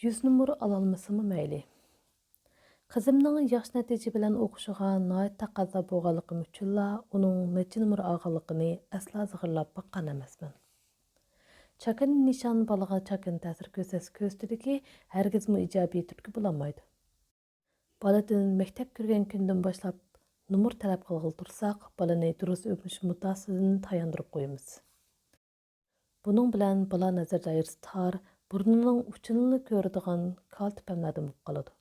100 numur alolmasımı məyli. Qızımның yaxşı nəticə bilan oquşuğa nəhayət taqazza bolğanlığım üçünla onun neçə numur alğanlığını əsla zığırlap baqqan emasman. Çakın nişan balağa çakın təsir göstərdi ki, hərgizmi ijobiy turtki bulanmaydı. Baladan məktəb kirgan gündən başlap numur tələb qılğılı tursaq, balani durus ögünüş muddəsini tayandırıb qoyumuz. Bunun bilan bala nəzər dairəsi tar, burnuning uchini ko'radigan kalti pamlardan bo'lib qoladi.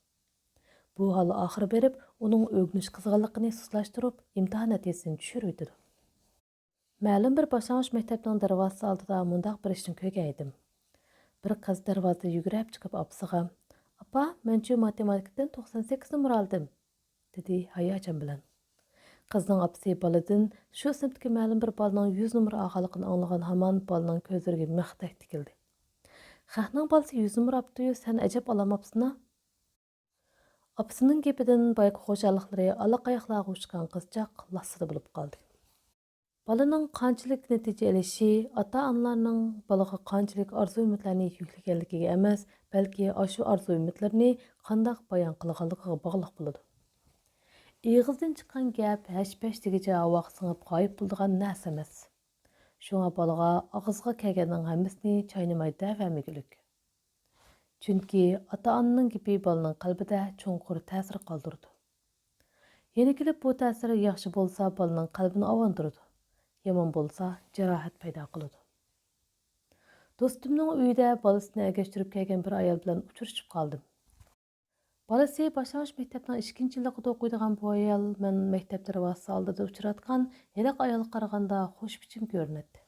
Bu hol oxiri berib, uning o'g'nish qizg'inligini sustlashtirib, imtihon natijasini tushirib Ma'lum bir boshlang'ich maktabning darvozasi oldida mundaq bir ishni ko'rgan edim. Bir qiz darvozadan yugurib chiqib opasiga: "Apa, men shu matematikadan 98 numar oldim", dedi hayajon bilan. Qizning opasi baladan shu sinfdagi ma'lum bir bolaning 100 numar olganligini anglagan hamon bolaning ko'zlariga mixdek tikildi. "Xahning bolasi 100 numar olibdi, sen ajab olamapsın?" Apasının gepidən bayqı xoşallıqları alaqayaqlarga uçqan qızcaq lassıda bo'lib qoldi. Balaning qanchalik natija elishi ota-onalarning balaga qanchalik arzu-umidlarni yuklaganligiga emas, balki shu arzu-umidlarni qandoq bayon qilganligiga bog'liq bo'ladi. Eg'izdan chiqqan gap hash-pash degicha havoga singib g'oyib bo'ladigan narsa emas. Shunga balaga og'izga kelganning hammasini chaynamay davamigulik. Chunki ota-onaning gapi bolaning qalbida cho'nqur ta'sir qoldirdi. Yana kelib bu ta'sir yaxshi bo'lsa bolaning qalbini avondirdi. Yomon bo'lsa jarohat paydo qiladi. Do'stimning uyida bolasini agashtirib kelgan bir ayol bilan uchrashib qoldim. Bolasi boshlang'ich maktabning 2-yilligida o'qiydigan bu ayol men maktab darvozasi oldida uchratgan heliq ayolga qaraganda xushbichim ko'rinadi.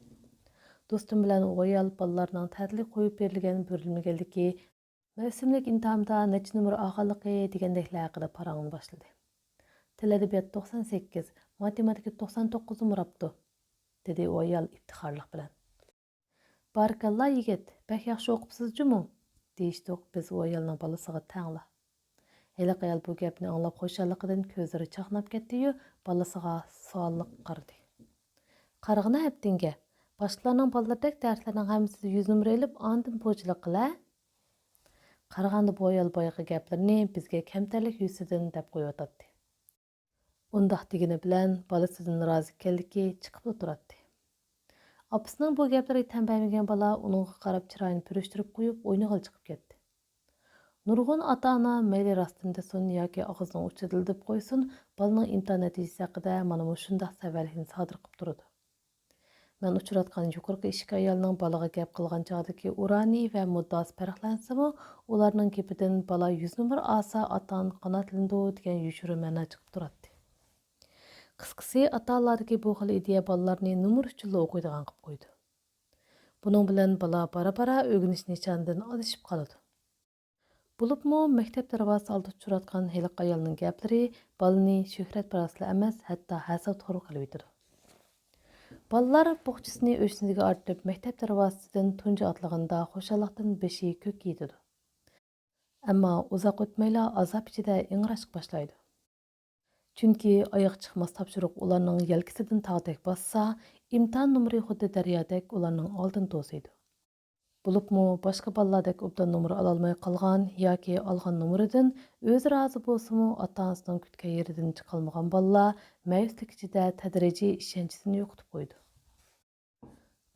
Do'stim bilan u ayol bolalarning ta'tili qo'yib berilgan bo'rilmaganligi, mavsumlik imtihonda necha numar olganligi degandeklar haqida parangni boshladi. Til adabiyot 98, matematika 99 numar olibdi, dedi u ayol iftixorlik bilan. Barakallah yigit, bak yaxshi o'qibsiz-jumu, deyishdik biz u ayolning bolasiga tangla. Heliq ayol bu gapni anglab xo'shalligidan ko'zlari chaqnab ketdi-yu, bolasiga savolliq qaradi. Qarag'ina haftinga, boshqalarning bolalaridek darslarning hammasida 100 numar olib, ondan po'chilik qila. Qarag'anda bu ayol boyagi gaplarni bizga kamtarlik yusidan deb qo'yotdi. Undaq degani bilan bolasidan rozi ekanligi chiqib turadi. Opasining bu gaplariga tan bermagan bola uningga qarab chiroyini purishtirib qo'yib, o'yniga chiqib ketdi. Nurg'un ota-ona mayli rostdan desin yoki og'zining uchida deb qo'ysin, bolaning imtihon natijasi haqida mana shundoq savollarni sodir qilib turadi. Men uchratgan yuqorqi ishki ayolning balaga gap qilgan chog'dagi urani va muddaosi farqlansimi, ularning gapidan bala 100 numar olsa ota-ona qanotlandi degan yushuri ma'no chiqib turadi. Qisqasi, ota-onalardagi bu xil ideya bolalarni numar uchun o'qiydigan qilib qo'ydi. Buning bilan bala bara-bara o'rganish nishonidan adashib qoladi. Bo'libmi maktab darvozasi oldida uchratgan heliq ayolning gaplari balani shuhratparastlar emas, hatto hasadxo'r qilib yetadi. Balalar bog'chisini o'siniga ortib maktab darvozasidan tunji otlaganda xo'shalliqdan beshi ko'k yetadi. Ammo uzoq o'tmayla azob ichida ingrashga boshlaydi. Chunki oyoq chiqmas topshiriq ularning yelkasidan tog'dek bossa, imtihon numri xuddi daryodek ularning oldin to'siydi. Bo'libmi boshqa bolalardek obdan numr ololmay qolgan yoki olgan numridan o'zi rozi bo'lsa-mu, ota-onasining kutgan yeridan chiqolmagan bolalar ma'yuslik ichida tadrijiy ishonchisini yo'qotib qo'ydi.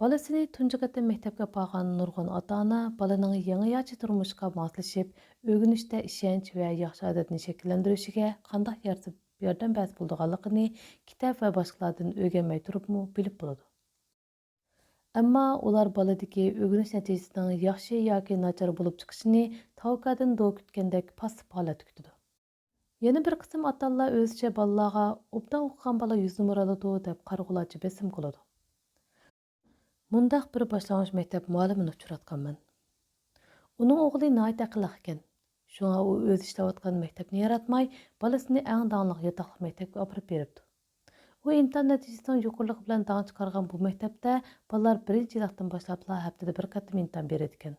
Bolasini tunji qatam maktabga borgan nurg'un ota-ona bolaning yangi yaxshi turmushga moslashib, o'rganishda ishonch va yaxshi odatni shakllantirishiga qanday yordam berib bo'lganligini kitob va boshqalardan o'rganmay turibmi bilib bo'ladi. Ammo ular boladagi o'rganish natijasining yaxshi yoki nachar bo'lib chiqishini tavqadan do kutgandek passiv holat kutadi. Yana bir qism ota-onalar o'zicha bolalarga obdan o'qigan bola 100 numar oladi deb qarg'ularcha besim qiladi. Mundaq bir boshlang'ich maktab muallimini uchratganman. Uning o'g'li nihoyat aqlli ekan. Shunga u o'zi ishlayotgan maktabni yaratmay, bolasini eng dongli yotoqli maktabga olib beribdi. U imtihon natijasining yuqorligi bilan dong chiqargan bu maktabda bolalar birinchi yildan boshlab haftada bir qatim imtihon beradi ekan.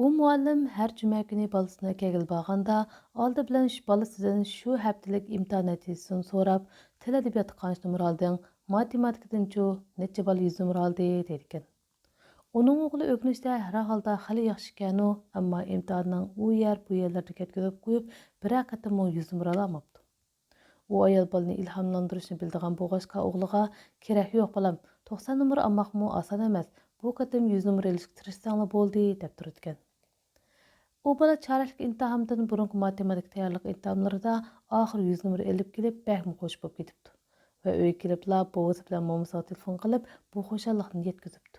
U muallim har juma kuni bolasini kelib borganda oldi bilan bolasidan shu haftalik imtihon natijasini so'rab, til adabiyoti qancha numar olding, matematikadan necha bola 100 numar oldi deydi ekan. Onun oğlu ögünüşdə hər halda xəli yaxşı ikən amma imtihanның u yer bu yerlərdə ketkizib qoyub bir qatimmo 100 numara alamaptı. O ayol balını ilhamlandırışını bildiğen boğaşqa oğluğa "Kerek yo'q balam, 90 numara almaqmı asan emas. Bu qatim 100 numara elishga tirishsanglar bo'ldi" deb turadigan. O bala çarəlik imtahandan burunqu matematik tayyorlik imtahanlarida oxir 100 numara elib kelib bəhmi xoş bo'lib ketibdi va uyga kelibla bovasi bilan momasiga telefon qilib bu xo'shalliqni yetkazibdi.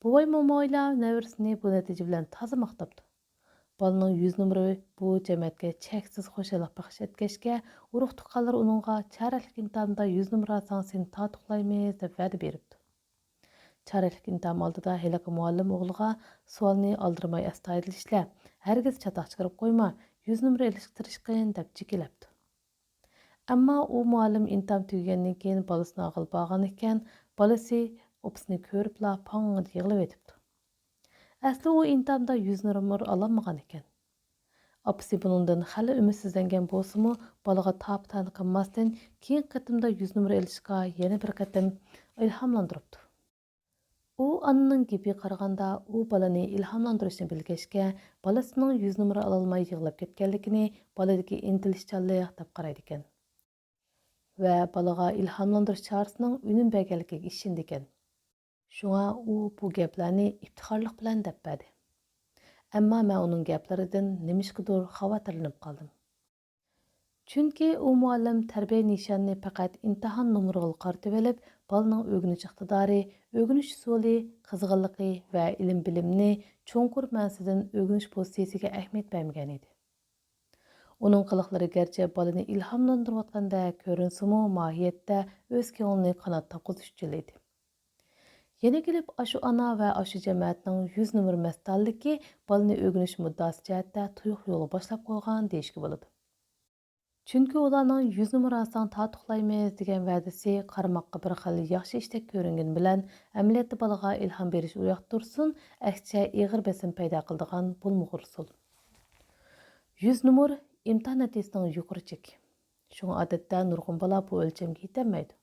Buvay momoylar nevarisini bu natija bilan toza maqtabdi. Balaning 100 numara bu jamiyatga cheksiz xo'shalik baxsh etgachga urug' tuqqanlar uningga charalik imtihonda 100 numara alsang seni tatuqlaymiz deb va'da beribdi. Charalik imtihon oldida heliqi muallim o'g'liga savolni oldirmay astoydil ishla, hargiz chatoq chiqarib qo'yma, 100 numara ilishga tirishqin deb jikilabdi. Ammo u muallim imtihon tugagandan keyin bolasini og'ilib olgan ekan, bolasi opsini ko'ribla pong'id yig'lab etibdi. Asli u imtihonda 100 numara ololmagan ekan. Apisi bunundan xali ümidsizlangan bo'lsa-mu, bolaga tap-tani qilmasdan keyin qatimda 100 numara ilishga yana bir qatim ilhomlantiribdi. U ananing gapiga qaraganda u balani ilhomlantirishni bilgachga, bolasining 100 numara ololmay yig'lab ketganligini boladagi intilishchanlik deb qaraydi ekan. Va balaga ilhomlantirish chorasining unum berganligiga ishindi ekan. Shunga u bu gaplarni iftixorlik bilan deb berdi. Ammo men uning gaplaridan nimishqidir xavotirlanib qoldim. Chunki u muallim tarbiya nishonini faqat imtihon numeriga qaratib olib, balaning o'rganish iqtidori, o'rganish usuli, qizg'inligi va ilm-bilimni cho'nqur ma'nosidan o'rganish pozitsiyasiga ahamiyat bermagan edi. Uning qiliqlari garchi balani ilhomlantirayotganda ko'rinsa-mu, mohiyatda o'z ko'nglini qanot taqozish uchun edi. Yana kelib, ashu ana va ashu jamoatning 100 numara mas'ulligi balani o'rganish muddasi jihatda tuyuq yo'li boshlab qo'ygan deyishga bo'ladi. Chunki ularning 100 numara alsang tatuqlaymiz degan va'dasi qarmoqqa bir xil yaxshi ishdek ko'ringan bilan amaliyotda balaga ilhom berish u yoqda tursin, aksincha ig'ir besim paydo qiladigan bo'lmag'ur usul. 100 numara imtihon natijasining yuqori cheki. Shunga odatda nurg'un bola bu o'lchamga yetolmaydi.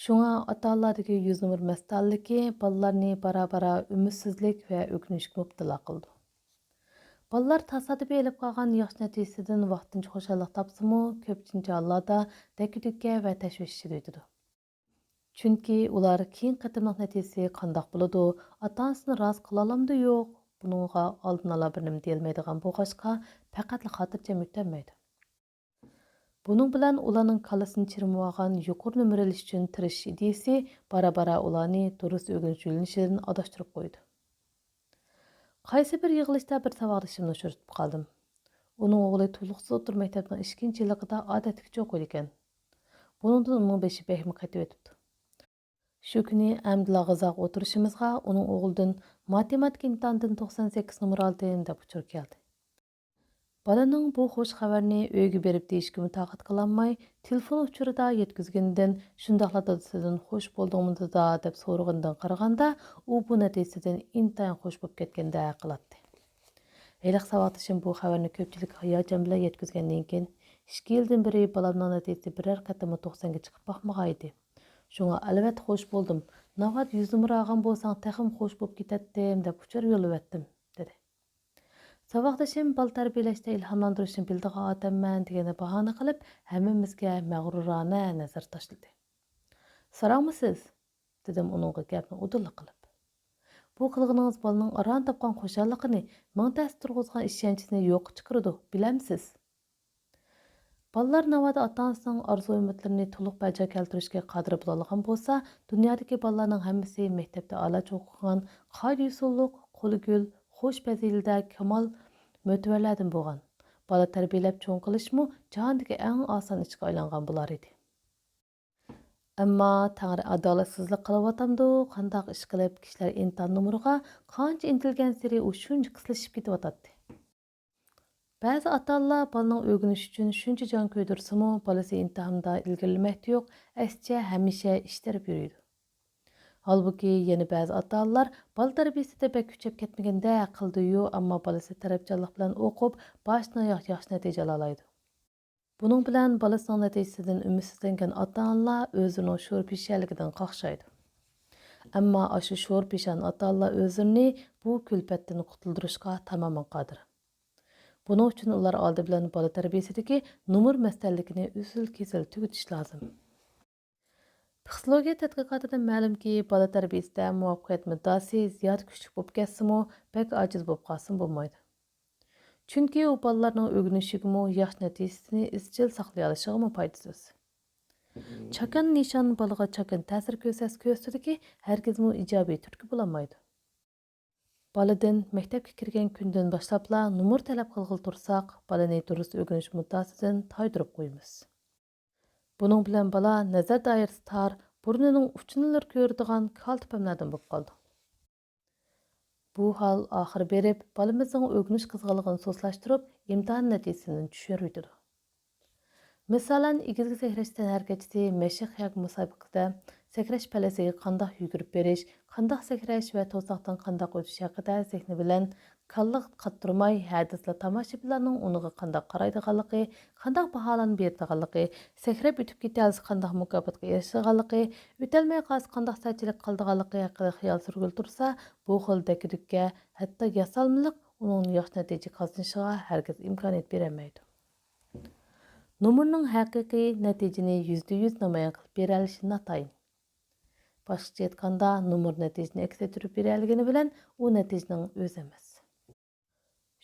Shunga ota-onalardagi 100 numara mas'ulligi bolalarni bara-bara umidsizlik va o'kinishga mubtalo qildi. Bolalar tasodifiy elib qolgan yaxshi natijasidan vaqtincha xo'shallik topsa-mu, ko'pincha hollarda dakudikka va tashvish ichida o'tadi. Chunki ular keyin qatimliq natijasi qandoq bo'ladi, ota-onasini rozi qila olamdi yo'q, buningga oldin ola bir nima deyilmaydigan bo'lg'achqa faqatla xotirjam o'tolmaydi. Buning bilan ularning kallasini chirmib olgan yuqori numara ilish uchun tirish ideyasi bara-bara ularni durust o'rganish yo'linishidan adashtirib qo'ydi. Qaysi bir yig'ilishda bir savodishimni uchratib qoldim. Uning o'g'li to'liqsiz o'tir maktabning 2-yilligida odatlikcha o'qiydi ekan. Buningdan uning beshi behmi qaytib o'tibdi. Shu kuni amdila g'izoq o'tirishimizga uning o'g'lidan matematika imtihonidan 98 numara oldim deb uchur keldi. Balaning bu xush xabarni uyga berib deyishga toqat qilolmay, telefon uchurida yetkazgandan shundoqla dadasidan xush bo'ldingmi deb so'rag'andan qaraganda, u bu natijadan intayin xush bo'lib ketganda qiladi. Heliq savatishim bu xabarni ko'pchilik hayajon bilan yetkazgandan keyin 2 yildan beri balamning natijasi biror qatim 90 ga chiqib boqmagan edi. Shunga albatta xush bo'ldim. Navbat 100 numara olgan bo'lsang, texim xush bo'lib ketatdim deb uchur yo'lib etdim, dedi. Saboqdashim bal tarbiyalashda ilhomlantirishni bildigan odamman degani bahona qilib, hammamizga mag'rurona nazar tashladi. "So'ramisiz?" dedim uningga gapni udilla qilib. "Bu qilganingiz bolaning aron topgan xo'shalligini, ming ta'sir turg'izgan ishonchini yo'q chiqaradi, bilamsiz?" Bolalar navada ota-onasining orzu-umidlarini to'liq bajo keltirishga qodir bo'la olgan bo'lsa, dunyodagi bolalarning hammasi maktabda a'locha o'qigan, qoida-usulliq, qo'li gul, xush fazilda kamal mo'tavarlardan bo'lgan. Bola tarbiyalab cho'ng qilishmi jahondagi eng oson ishga aylangan bo'lar edi. Ammo Tangri adolatsizlik qilyapti, qandoq ish qilib kishilar imtihon numeriga qancha intilgan sari u shuncha qislashib ketyapti. Ba'zi ota-onalar bolaning o'rganish uchun shuncha jon ko'ydirsa-mu, bolasi imtihonda ilgarilamakda yo'q, aksincha hamisha ishtirib yuradi. Halbuki yana ba'zi ota-onalar bola tarbiyasida bek kuchab ketmaganda qildi-yu, ammo bolasi tarafchanlik bilan o'qib, boshdan oyoq yaxshi natija olaydi. Buning bilan bolasining natijasidan umidsizlangan ota-onalar o'zining sho'r pishaligidan qaqshaydi. Ammo aşı şo'r peshon ota-onalar o'zlarini bu kulfatdan qutuldirishga tamoman qodir. Buning uchun ular oldi bilan bola tarbiyasidagi numur masalligini uzil-kesil tugutish lozim. Psixologiya tadqiqotidan ma'lumki, bola tarbiyasida muvaffaqiyat muddaosi ziyod kuchli bo'lib ketsa-mu, bek ojiz bo'lib qolsin bo'lmaydi. Chunki u bolalarning o'rganishiga yaxshi natijasini izchil saqlay olishiga foydasiz. Çakan nişan balaga çakan ta'sir ko'rsatdiki, hargizmi ijobiy turtki bo'lolmaydi. Baladan maktabga kirgan kundan boshlabla numur talab qilg'il tursak, balani durust o'rganish muddatidan toydirib qo'yamiz. Buning bilan bala nazar doirasi tor, burnining uchini ko'radigan kaltipamlardan bo'lib qoldi. Bu hol oxir berib, balamizning o'rganish qizg'inligini so'zlashtirib, imtihon natijasini tushiradi. Misalan, igizgi sakrash harakati mashq yak musobaqasida sakrash palasiga qandoq yugurib berish, qandoq sakrash va to'saqdan qandoq o'tish haqida zehni bilan qalliq qattirmay hadislar tomoshabinlarning uniga qandoq qaraydiganligi, qandoq baholanib beradiganligi, sakrab o'tib ketsa qandoq mukofotga erishadiganligi, o'tolmay qolsa qandoq sarchilik qiladiganligi haqida xayol surgil tursa, bu xil dakidukka hatto yasalmalik uning yaxshi natija qozonishiga hargiz imkoniyat bermaydi. Numurning haqiqiy natijani %100 namoyon qilib bera olishi notayin. Boshqacha aytganda, numur natijani aks ettirib bera olgani bilan u natijaning o'zi emas.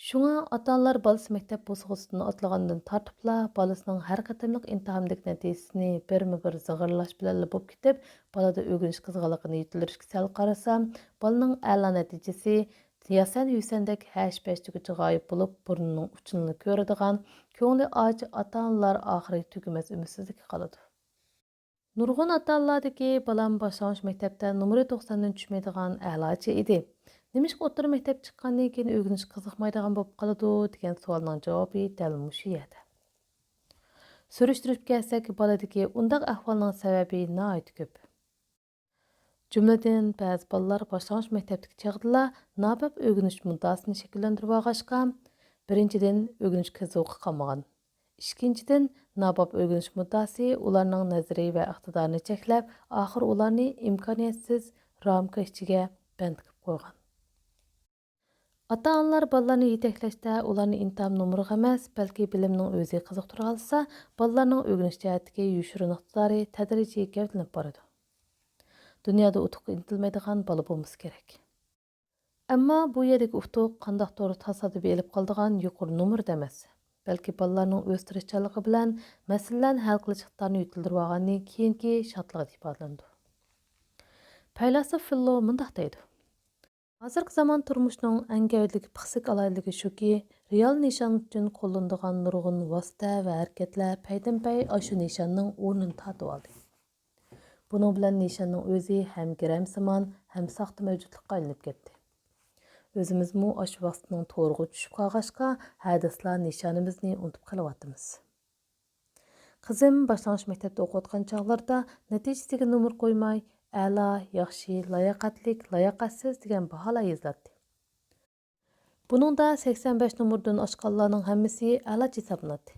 Shunga ota-onalar bolasi maktab bosqichidan otlagandan tortibla bolasining har qatimliq imtihondagi natijasini birma-bir zig'irlash bilan bo'lib ketib, bolada o'rganish qizg'inligini yetilishga sal qarasa, bolaning a'lo natijasi yasan-yusandek hash-pashtugacha g'oyib bo'lib, burnining uchini ko'radigan, ko'ngli och ota-onalar oxiri tugamas umidsizlikka qoladi. Nurg'un ota-onalardagi balam boshlang'ich maktabda numeri 90 dan tushmaydigan a'lochi edi. Nimishqa o'rta maktab chiqqandan keyin o'rganish qiziqmaydigan bo'lib qoladi degan savolning javobi dal mushu yerda. Surishtirib kelsak, boladagi undaq ahvolning sababi nihoyat ko'p. Jumladan, ba'zi bolalar boshlang'ich maktabdagi chog'da nobab o'rganish muddasini shakllantirib olg'achqa, birinchidan o'rganish qiziqi qolmagan. Ikkinchidan, nobab o'rganish muddasi ularning nazariy va iqtidorini cheklab, oxir ularni imkoniyatsiz ramka ichiga band qilib qo'ygan. Ota-onalar bolalarni yetaklashda ularni imtihon numeriga emas, balki bilimning o'zi qiziqtira olsa, bolalarning o'rganish jihatidagi yoshirin iqtidori tadrijiy gavdalanib boradi. Dunyoda utuqqa intilmaydigan bola bo'lmasi kerak. Ammo bu yerdagi utuq qandoqdir tasodifiy elib qoladigan yuqori numr emas. Balki bolalarning o'z tirishchanligi bilan masalalarni hal qilish iqtidorini yutildirib olgandan keyingi shodlig'i ifodalandi. Faylasuf Fillo mundaq deydi: Hozirgi zamon turmushining eng gavdali pixsik alaylligi shuki, real nishon uchun qo'llanadigan nurg'un vosita va harakatlar paydam-pay shu nishonning o'rnini tortib oldi. Buning bilan nishonning o'zi ham giramsimon, ham soxta mavjudlikqa aylanib ketdi. O'zimizmi shu vaqtning to'g'riga tushib qolg'achqa, hadislar nishonimizni unutib qolyapmiz. Qizim boshlang'ich maktabda o'qiyotgan chog'larda natijasiga numr qo'ymay, a'lo, yaxshi, layoqatlik, layoqatsiz degan baholar yoziladi. Buningda 85 numrdan oshganlarning hammasi a'lo hisoblanadi.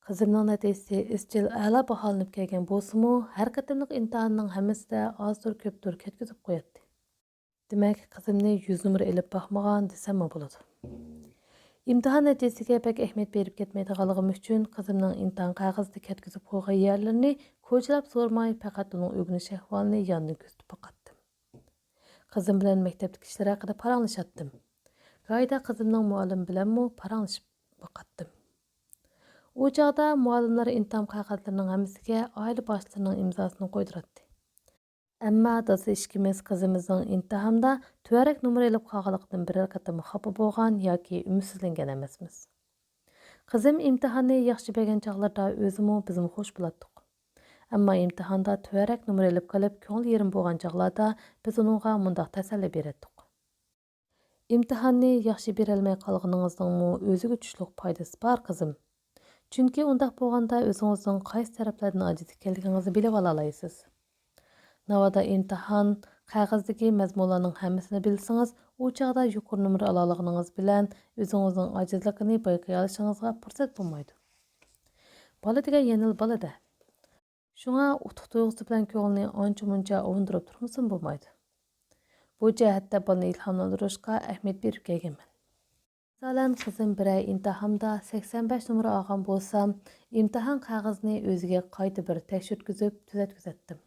Qizimning natijasi izchil a'lo baholanib kelgan bo'lsa-mu, har qatimliq imtihonning hammasida ozdir ko'pdir ketkizib qo'yadi. Demak, qizimni 100 numr elib baxmagan desam bo'ladi. İmtihan natijasiga pek ahamiyat berib ketmaydiganligim uchun qizimning imtihon qog'ozida ketkizib qo'ygan yerlarini ko'chilab so'rmay, faqat uning o'rganish ahvolini yondan kuzatib boqatdim. Qizim bilan maktabdagi ishlar haqida paranglashdim. G'oyda qizimning muallim bilanmi paranglashib boqatdim. U chog'da muallimlar imtihon qog'ozlarining hammasiga oila boshlig'ining imzosini qo'ydiradi. Ammo dasa ishkimiz qizimizning imtihonda tuvarak numr elib qolganligidan biror qatam xafa bo'lgan yoki umidsizlangan emasmiz. Qizim imtihonni yaxshi bergan chog'larda o'zimi bizmi xush bo'lardik. Ammo imtihonda tuvarak numr elib qolib, ko'ngil yerim bo'lgan chog'larda biz uningga mundaq tasalli berdik. Imtihonni yaxshi bera olmay qolganingizning o'ziga tushliq foydasi bor qizim. Chunki undaq bo'lganda o'zingizning qaysi taraflardan ojiz ekanligingizni bilib olaysiz. Navada imtihon qog'ozdagi mazmunlarning hammasini bilsangiz, u chog'da yuqori numr olganligingiz bilan o'zingizning ojizligini bayqay olishingizga fursat bo'lmaydi. Bola degan yanil bolada. Шуңа утук туйгусу bilan көңіліне анча-muncha ovundurib turmasam bo'lmaydi. Bu jihatda balani ilhamlandırışqa әхмет berib kelganman. Masalan, qizim bir ay imtihanda 85 numara olgan bo'lsam, imtihon qog'ozini o'ziga qayta bir tekshirtkizib, tuzatkizatdim.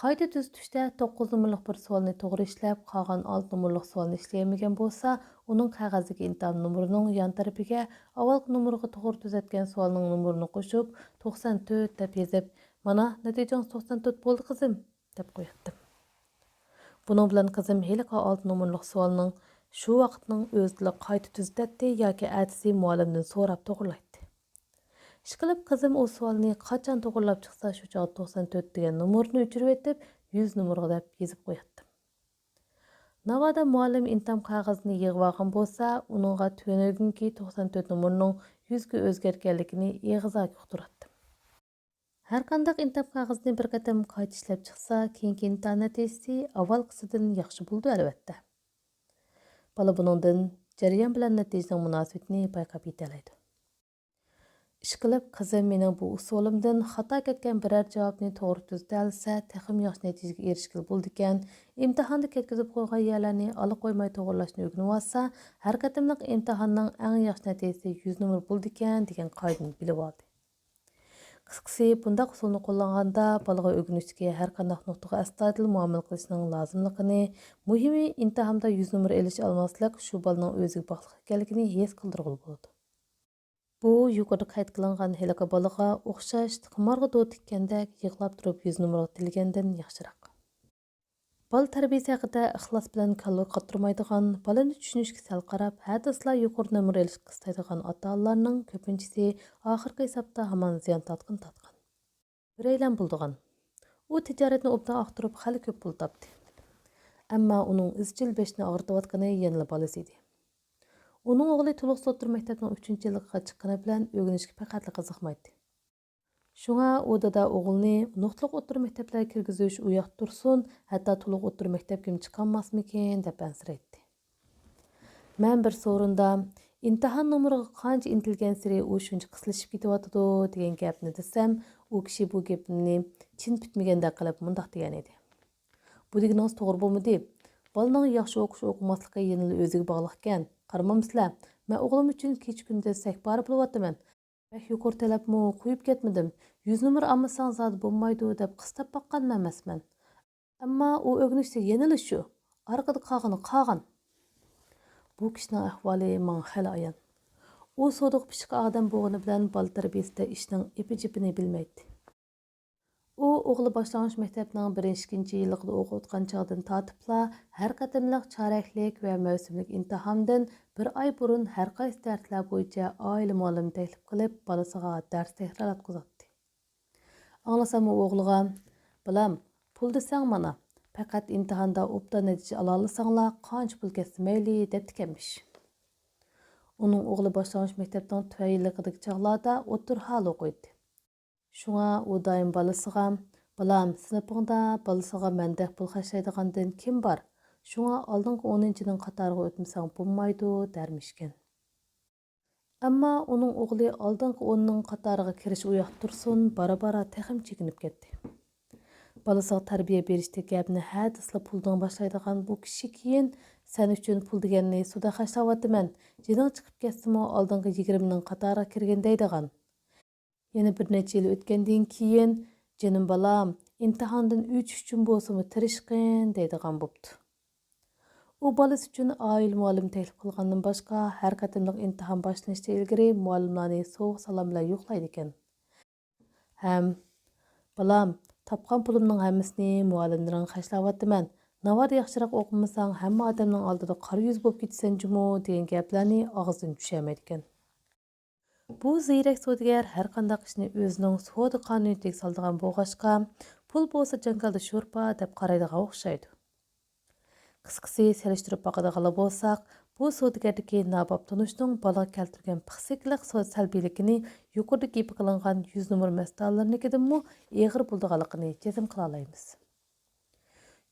Qayta tuzatishda 9 numarlik bir savolni to'g'ri ishlab, qolgan 6 numarlik savolni ishlayolmagan bo'lsa, uning qog'oziga imtihon numerining yon tarafiga avvalgi numeriga to'g'ri tuzatgan savolning numerini qo'shib 94 deb yozib, "Mana natijangiz 94 bo'ldi qizim" deb qo'yatdim. Buning bilan qizim heliqa 6 numarlik savolning shu vaqtning o'zida qayta tuzatdi yoki ertasi muallimdan so'rab to'g'rilaydi. Ishqilib qizim o savolni qachon to'g'rilab chiqsa shu chog'da 94 degan numarni o'chirib etib 100 numarga deb yozib qo'yatdim. Navoda muallim imtihon qog'ozini yig'ib olgan bo'lsa, uningga tu'nilgunki 94 numarining 100 ga o'zgarganligini eg'izoga uqtiratdim. Har qanday imtihon qog'ozini bir qatam qayta ishlab chiqsa, keyingi imtihon natijasi avvalgisidan yaxshi bo'ldi albatta. Bola buningdan jarayon bilan natijaning munosabatini payqab yetalaydi. Ishqilib qizim mening bu usulimdan xato ketgan biror javobni to'g'ri tuzata olsa, texim yaxshi natijaga erishgil bo'ldi ekan, imtihonda ketkizib qo'ygan yerlarni olib qo'ymay to'g'rilashni o'rganib olsa, har qatimliq imtihonning eng yaxshi natijasi 100 numar bo'ldi ekan degan qoidani bilib oldi. Qisqasi, bundaq usulni qo'llanganda bolaga o'rganishga har qanday nuqtaga astoydil muomala qilishning lozimligini, muhimi imtihonda 100 numar elish olmaslik shu bolaning o'ziga bog'liq ekanligini his qildirg'ili bo'ladi. Bu yuqorida qayd qilingan heliqa bolaga o'xshash qimorga do't tikkandek yig'lab turib 100 numaraga tilgandan yaxshiroq. Bola tarbiyasi haqida ixlos bilan kalla qattirmaydigan, bolani tushunishga sal qarab, hadislar yuqori numar elishga istaydigan ota-onalarning ko'pinchisi oxirgi hisobda hamon ziyon tatqan. Biraylan bo'ldigan. U tijoratni obdan aqtirib xali ko'p pul topdi. Ammo uning izchil beshni og'ritayotgani yana bolasi edi. Uning o'g'li to'liq so'ttir maktabning 3-yilligiga chiqqani bilan o'rganishga faqat qiziqmaydi. Shunga u dada o'g'ilni nuqtliq o'ttir maktablarga kirgizish u yoqda tursin, hatto to'liq o'ttir maktabga chiqolmasmikin deb ansiraydi. Men bir so'rinda imtihon nomeriga qancha intilgan siri u shuncha qislashib ketyotidi degan gapni desam, u kishi bu gapni chin bitmaganda qilib mundaq degan edi. Bu deganingiz to'g'ri bo'lmadi. Bolaning yaxshi o'qish o'qimasligi yana o'ziga bog'liq ekan. Qaramamsizlar, men o'g'lim uchun kech-kunduz sakbar bo'lyapman. Bak yuqori talabmi qo'yib ketmadim. 100 numar olmasang zot bo'lmaydi deb qistab baqqanman emasman. Ammo u o'rganishda yana shu. Orqada qolgan. Bu kishining ahvoli menga xali ayon. U sodiq pishiq odam bo'lgani bilan bola tarbiyasida ishning ipi-jipini bilmaydi. U o'g'li boshlang'ich maktabning 1-2 yilligida o'qiyotgan chog'dan tortibla har qatimliq choraklik va mavsumlik imtihondan bir oy burun har qaysi darslar bo'yicha oila muallimi taklif qilib bolasiga dars takrorlatqizatdi. Anglasam o'g'liga, "Bilam, pul desang mana, faqat imtihonda obdan natija ola olsanglar, qancha pul ketsa mayli" debdi ekanmish. Uning o'g'li boshlang'ich maktabning 2 yilligidagi chog'larda o'tir hal o'qiydi. Шуңа у дайым балысыға, "Балам, сыныпыңда балысыға мәндәк пул хашlaydigandan kim бар? Шуңа алдыңғы 10-нчының қатарыға өтмесең булмайды" дәрмишкен. Әмма уның o'g'li алдыңғы 10ның қатарыға kirish u yoq tursin, bara-bara texim chekinib ketdi. Balasiga tarbiya berishda gapni hadisla puldan boshlaydigan bu kishi keyin "Sen uchun pul deganni suda xashlayapman. Jining chiqib ketsimi aldingi 20ning қатарыға kirgan" deydigan. Yana bir necha yil o'tgandan keyin "Jinim balam, imtihondan o'tish uchun bo'lsa-mu tirishqin" deydigan bo'pti. U bolasi uchun oila muallim taklif qilgandan boshqa har qatimliq imtihon boshlanishdan ilgari muallimlarni sovuq salom bilan yo'qlaydi ekan. Ham "Balam, topgan pulimning hammasini muallimlarga xashlayapman. Navoda yaxshiroq o'qimasang, hamma odamning oldida qora yuz bo'lib ketasan-jimi" degan gaplarni og'zidan tushamaydi ekan. Bu ziyrak savdogar har qanday ishni o'zining savdo qonuniga soladigan bo'lg'achqa, pul bo'lsa jangalda sho'rpa deb qaraydigan o'xshaydi. Qisqasi selishtirib boqadigan bo'lsak, bu savdogardagi nabob tunishning bolaga keltirgan psixikalik salbiyligini yuqorida gapi qilingan 100 numar mas'ullarnikidanmi eg'ir bo'lganligini jazm qila olamiz.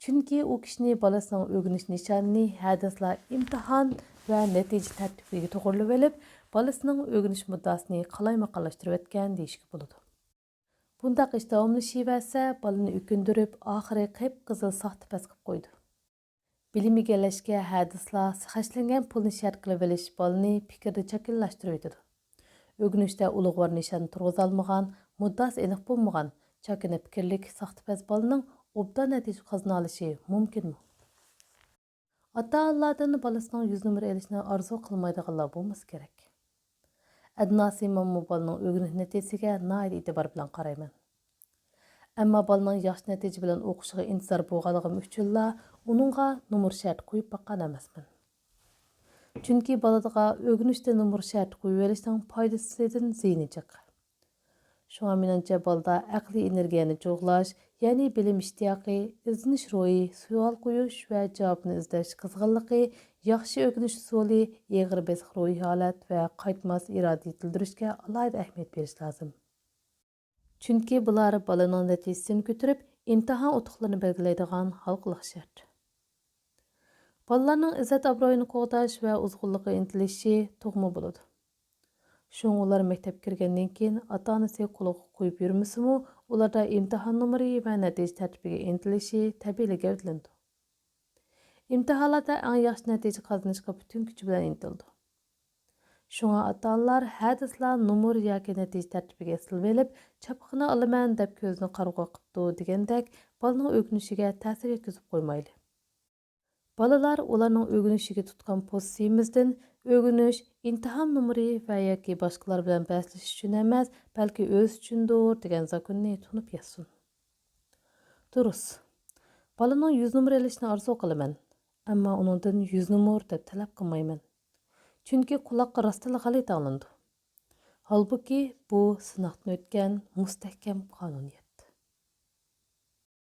Chunki u kishini bolasining o'rganish nishonini hadislar imtihon va natija tartibiga to'g'rilab olib, bolasining o'rganish muddasini qalaymaqonlashtirib o'tgan deyishga bo'ladi. Bundaq iş davamlashaversa, balani o'kindirib, oxiri qip-qizil soxta qilib qo'ydi. Bilim egallashga hadislar sixashlangan pulni shart qilib olish balani fikrni chakillashtirib etadi. O'ginishda ulug'vor nishon turg'izolmagan, muddasi aniq bo'lmagan, chakina fikrlik soxtapaz balaning obdan natija qozona olishi mumkinmi? Ota-onalardan balasining 100 nomer elishni orzu qilmaydiganlar bo'lmasa kerak. Adnasi mammu balaning o'ginish natijasiga nihoyat e'tibor bilan qarayman. Ammo balaning yaxshi natija bilan o'qishiga intizor bo'lganligim uchunla uningga nomer shart qo'yib boqqan emasman. Chunki baladaga o'ginishda nomer shart qo'yib olishning foydasidan ziyni jiq. Shunga menimcha balada aqliy energiyani cho'g'lash, ya'ni bilim ishtiyoqi, izlanish ro'yi, savol qo'yish va javobni izlash qizg'inligi, yaxshi o'ginish usuli, eg'ir besiq ro'yi holat va qaytmas iroda yetildirishga alohida ahamiyat berish lozim. Chunki bular balaning natijasini ko'tarib, imtihon o'tuqlarini belgilaydigan xalqliq shart. Balalarning izzat obro'yini qo'g'dash va uzg'unlikqa intilishi tug'ma bo'ladi. Şun ular məktəb kirgəndən keyin ata-anası quluq qoyub yürmüsümü, ularda imtahan numeri və nəticə tərtibiga intilişi təbii gavdlandı. İmtahanlarda ən yaxşı nəticə qazanışqa bütün gücü bilan intildi. Şuna ata-analar hədislər numur yoki nəticə tərtibiga silib elib, çapıqını alaman deb ko'zni qarg'a qıptı degəndək, balaning o'ginishigə ta'sir yetkazib qo'ymaydi. Balalar ularning o'ginishiga tutgan pozitsiyamizdan o'ginish, imtihon numeri va yoki boshqalar bilan bahslashish uchun emas, balki o'z uchundir degan zakonni tunib yetsin. Durust. Balaning 100 nomer olishni orzu qilaman, ammo uningdan 100 nomer deb talab qilmayman. Chunki quloqqa rostila g'alati olindi. Holbuki bu sinoqdan o'tgan mustahkam qonuniyat.